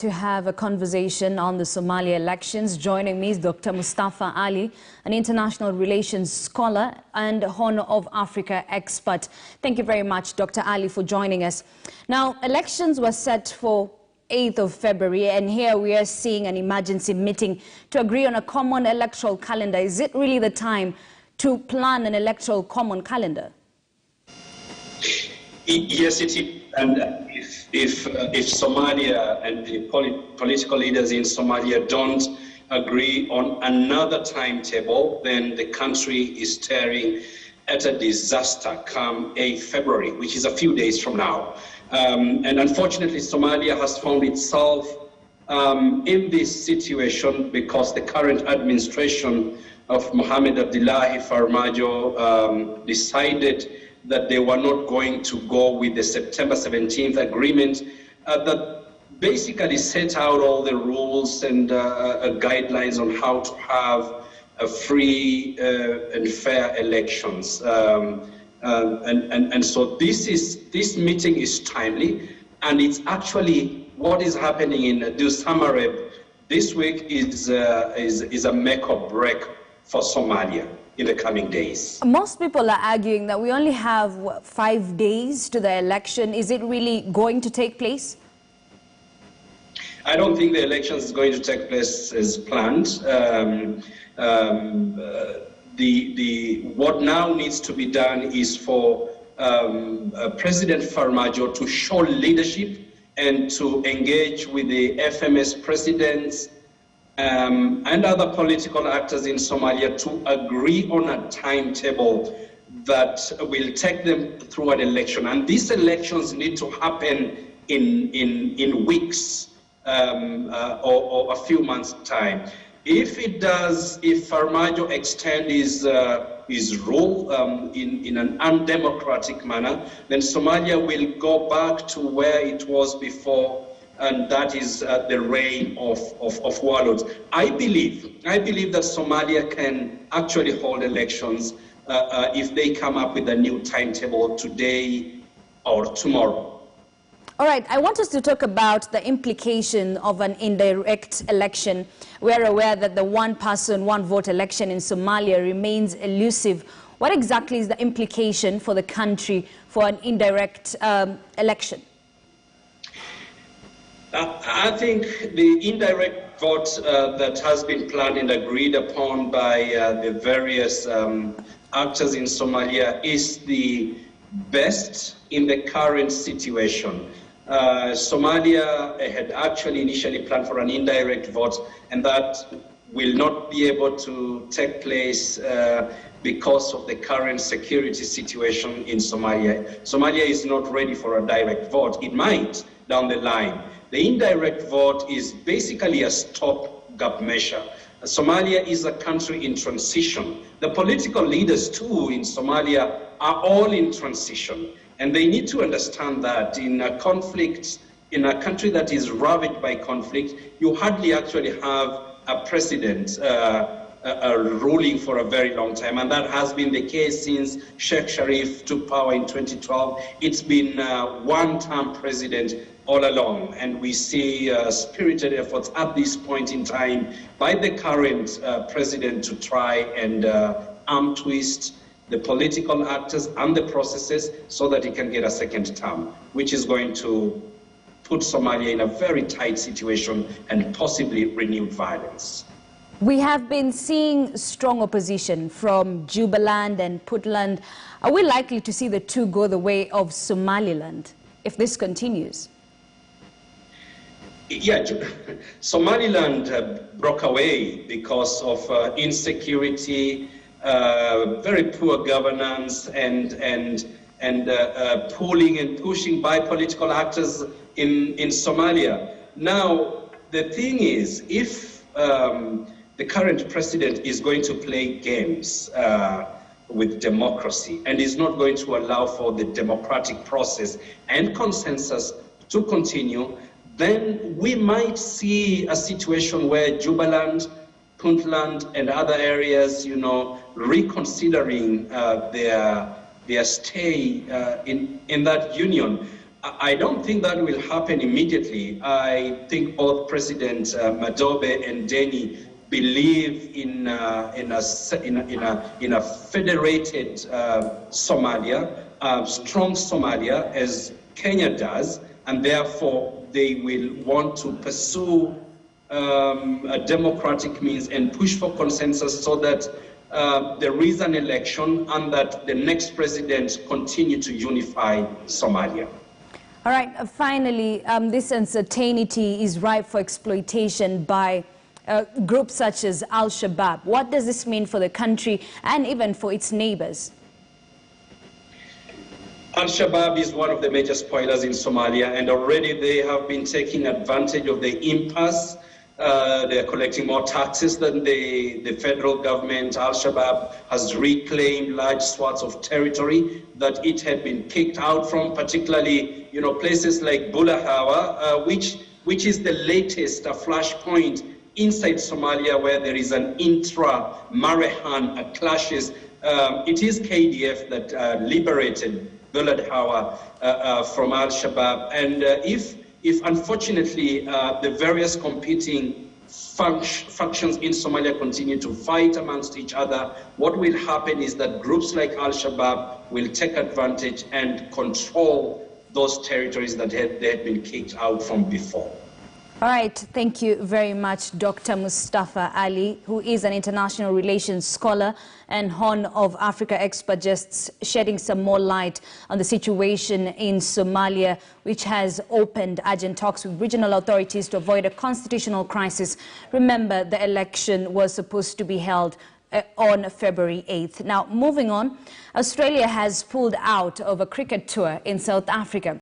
To have a conversation on the Somalia elections. Joining me is Dr. Mustafa Ali, an international relations scholar and Horn of Africa expert. Thank you very much, Dr. Ali, for joining us. Now, elections were set for 8th of February, and here we are seeing an emergency meeting to agree on a common electoral calendar. Is it really the time to plan an electoral common calendar? Yes, it is. And if Somalia and the political leaders in Somalia don't agree on another timetable, then the country is staring at a disaster come 8 February, which is a few days from now. And unfortunately, Somalia has found itself in this situation because the current administration of Mohamed Abdullahi Farmajo decided that they were not going to go with the September 17th agreement that basically set out all the rules and guidelines on how to have a free and fair elections. And so this meeting is timely, and it's actually what is happening in Dusamareb this week is a make or break for Somalia in the coming days. Most people are arguing that we only have, what, 5 days to the election. Is it really going to take place? I don't think the election is going to take place as planned. What now needs to be done is for President Farmajo to show leadership and to engage with the FMS presidents and other political actors in Somalia to agree on a timetable that will take them through an election. And these elections need to happen in weeks or a few months' time. If Farmajo extend his rule in an undemocratic manner, then Somalia will go back to where it was before, and that is the reign of warlords. I believe that Somalia can actually hold elections if they come up with a new timetable today or tomorrow. All right, I want us to talk about the implication of an indirect election. We're aware that the one-person, one-vote election in Somalia remains elusive. What exactly is the implication for the country for an indirect election? I think the indirect vote that has been planned and agreed upon by the various actors in Somalia is the best in the current situation. Somalia had actually initially planned for an indirect vote, and that will not be able to take place because of the current security situation in Somalia. Somalia is not ready for a direct vote. It might down the line. The indirect vote is basically a stopgap measure. Somalia is a country in transition. The political leaders, too, in Somalia are all in transition. And they need to understand that in a conflict, in a country that is ravaged by conflict, you hardly actually have a president ruling for a very long time. And that has been the case since Sheikh Sharif took power in 2012. It's been one-term president all along. And we see spirited efforts at this point in time by the current president to try and arm twist the political actors and the processes so that he can get a second term, which is going to put Somalia in a very tight situation and possibly renewed violence. We have been seeing strong opposition from Jubaland and Puntland. Are we likely to see the two go the way of Somaliland if this continues? Yeah, Somaliland broke away because of insecurity, very poor governance, and pulling and pushing by political actors in Somalia. Now, the thing is, if the current president is going to play games with democracy and is not going to allow for the democratic process and consensus to continue, then we might see a situation where Jubaland, Puntland, and other areas, reconsidering their stay in that union. I don't think that will happen immediately. I think both President Madobe and Deni believe in a federated Somalia, strong Somalia, as Kenya does, and therefore they will want to pursue a democratic means and push for consensus so that there is an election and that the next president continue to unify Somalia. All right, finally, this uncertainty is ripe for exploitation by groups such as Al-Shabaab. What does this mean for the country and even for its neighbors? Al-Shabaab is one of the major spoilers in Somalia, and already they have been taking advantage of the impasse. They're collecting more taxes than the federal government. Al-Shabaab has reclaimed large swaths of territory that it had been kicked out from, particularly, places like Bulahawa, which is the latest flashpoint inside Somalia, where there is an intra-Marehan clashes. It is KDF that liberated Bulahawa from Al-Shabaab, and if unfortunately the various competing factions in Somalia continue to fight amongst each other, what will happen is that groups like Al-Shabaab will take advantage and control those territories that they had been kicked out from before. All right, thank you very much, Dr. Mustafa Ali, who is an international relations scholar and Horn of Africa expert, just shedding some more light on the situation in Somalia, which has opened urgent talks with regional authorities to avoid a constitutional crisis. Remember, the election was supposed to be held on February 8th. Now, moving on, Australia has pulled out of a cricket tour in South Africa.